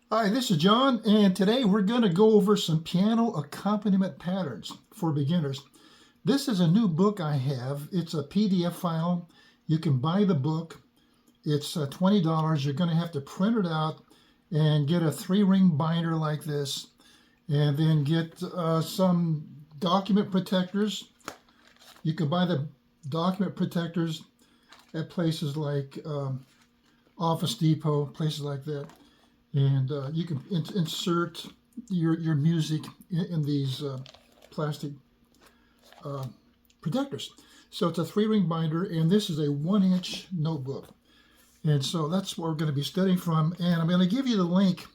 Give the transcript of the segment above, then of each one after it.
Hi, this is John, and today we're going to go over some piano accompaniment patterns for beginners. This is a new book I have. It's a PDF file. You can buy the book. It's $20. You're going to have to print it out and get a 3-ring binder like this, and then get some document protectors. You can buy the document protectors at places like Office Depot, places like that. And you can insert your music in these plastic protectors. So it's a 3-ring binder, and this is a 1-inch notebook. And so that's what we're going to be studying from. And I'm going to give you the link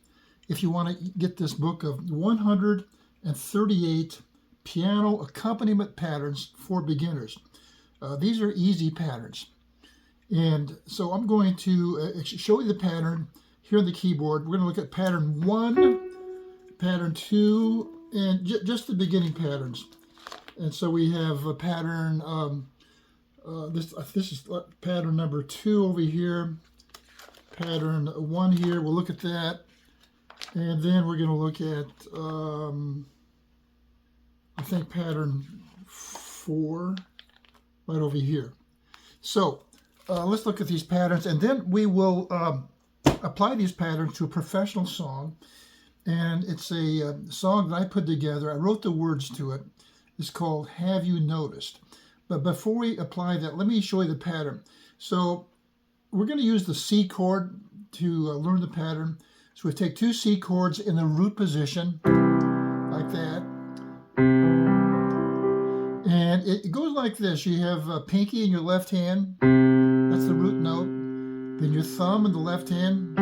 if you want to get this book of 138 piano accompaniment patterns for beginners. These are easy patterns. And so I'm going to show you the pattern here on the keyboard. We're going to look at pattern 1, pattern 2, and just the beginning patterns. And so we have a pattern, this is pattern number 2 over here, pattern 1 here. We'll look at that. And then we're going to look at, I think, pattern 4 right over here. So let's look at these patterns, and then we will apply these patterns to a professional song. And it's a song that I put together. I wrote the words to it. It's called Have You Noticed? But before we apply that, let me show you the pattern. So we're going to use the C chord to learn the pattern. So we take 2 C chords in the root position, like that. And it goes like this. You have pinky in your left hand. That's the root note. Then your thumb in the left hand.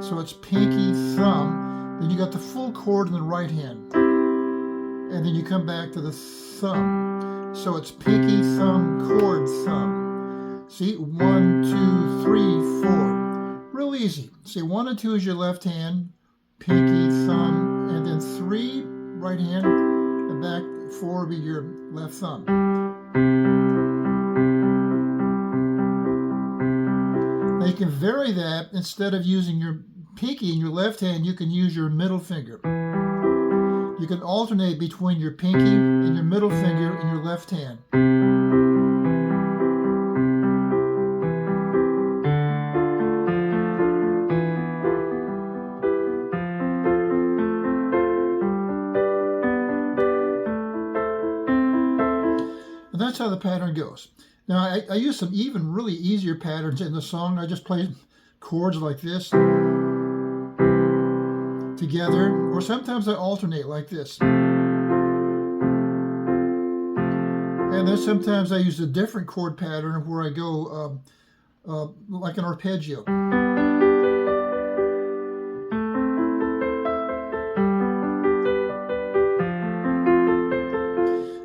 So it's pinky, thumb. Then you got the full chord in the right hand. And then you come back to the thumb. So it's pinky, thumb, chord, thumb. See, 1, 2, 3, 4. Real easy. See, 1 and 2 is your left hand, pinky, thumb, and then 3, right hand, and back 4 will be your left thumb. Now you can vary that. Instead of using your pinky in your left hand, you can use your middle finger. You can alternate between your pinky and your middle finger in your left hand. And that's how the pattern goes. Now, I use some even really easier patterns in the song. I just play chords like this together, or sometimes I alternate like this. And then sometimes I use a different chord pattern where I go like an arpeggio.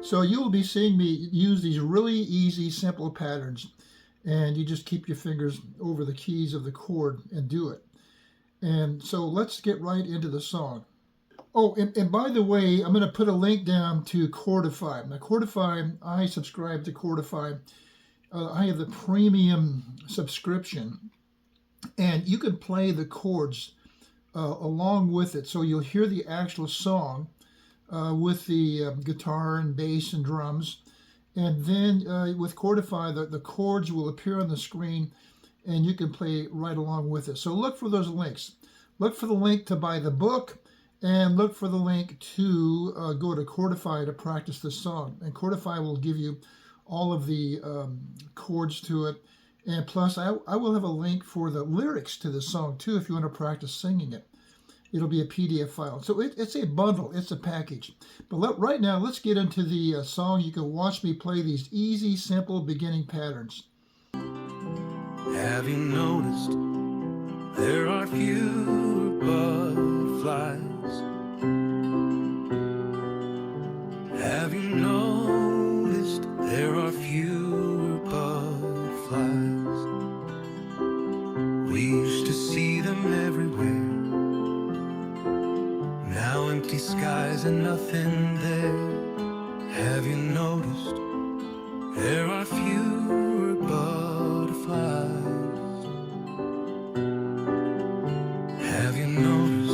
So you'll be seeing me use these really easy, simple patterns, and you just keep your fingers over the keys of the chord and do it. And so let's get right into the song. Oh, and by the way, I'm going to put a link down to Chordify. Now, Chordify, I subscribe to Chordify. I have the premium subscription, and you can play the chords along with it. So you'll hear the actual song with the guitar and bass and drums. And then with Chordify, the chords will appear on the screen, and you can play right along with it. So look for those links. Look for the link to buy the book, and look for the link to go to Chordify to practice the song. And Chordify will give you all of the chords to it. And plus, I will have a link for the lyrics to the song too if you want to practice singing it. It'll be a PDF file. So it's a bundle. It's a package. But right now, let's get into the song. You can watch me play these easy, simple beginning patterns. Have you noticed there are fewer butterflies? Have you noticed there are fewer butterflies? We used to see them everywhere. Now empty skies and nothing there. Have you noticed there are fewer butterflies? Have you noticed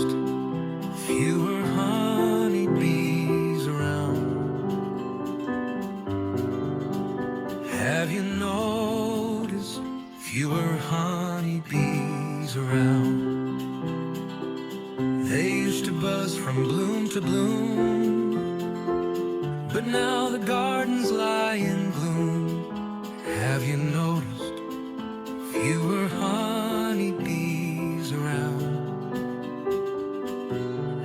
now. They used to buzz from bloom to bloom, but now the gardens lie in gloom. Have you noticed fewer honeybees around?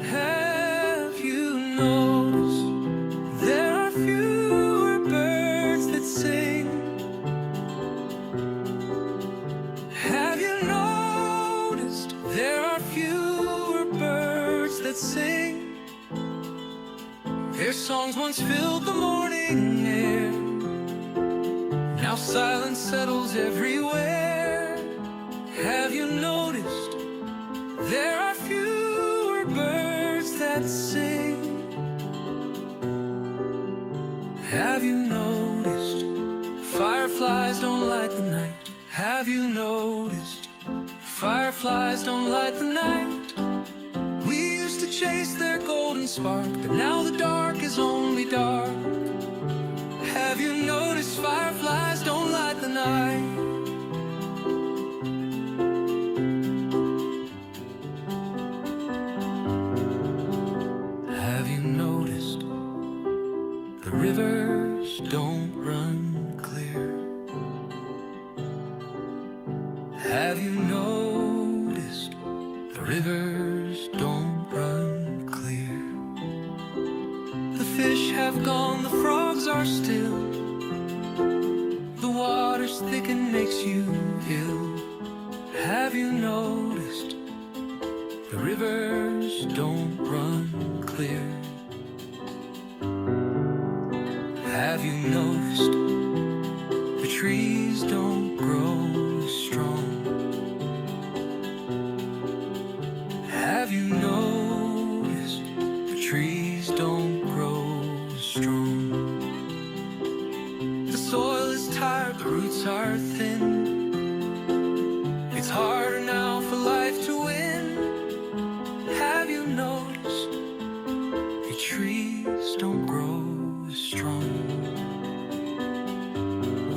Have you noticed there are fewer birds that sing? Have you noticed there are fewer birds that sing? Their songs once filled the morning air, now silence settles everywhere. Have you noticed there are fewer birds that sing? Have you noticed fireflies don't light the night? Have you noticed fireflies don't light the night? We used to chase their golden spark, but now the dark is only dark. Have you noticed fireflies don't light the night? Have you noticed the rivers don't run clear? Have you noticed the rivers don't run clear? The fish have gone, the frogs are still. The water's thick and makes you ill. Have you noticed the rivers don't run clear? Have you noticed the trees don't grow strong? Have you noticed the trees don't grow strong? The soil is tired, the roots are thin. It's harder now for life to win. Have you noticed your trees don't grow strong?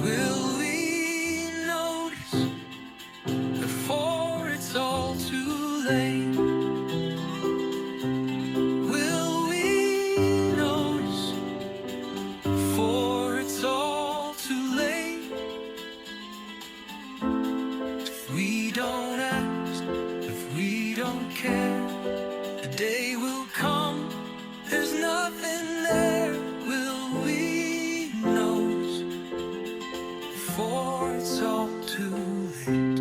Will we notice before it's all too late? Will we notice before it's all too late? If we don't ask, if we don't care, the day will come, there's nothing there. Will we notice before it's all too late?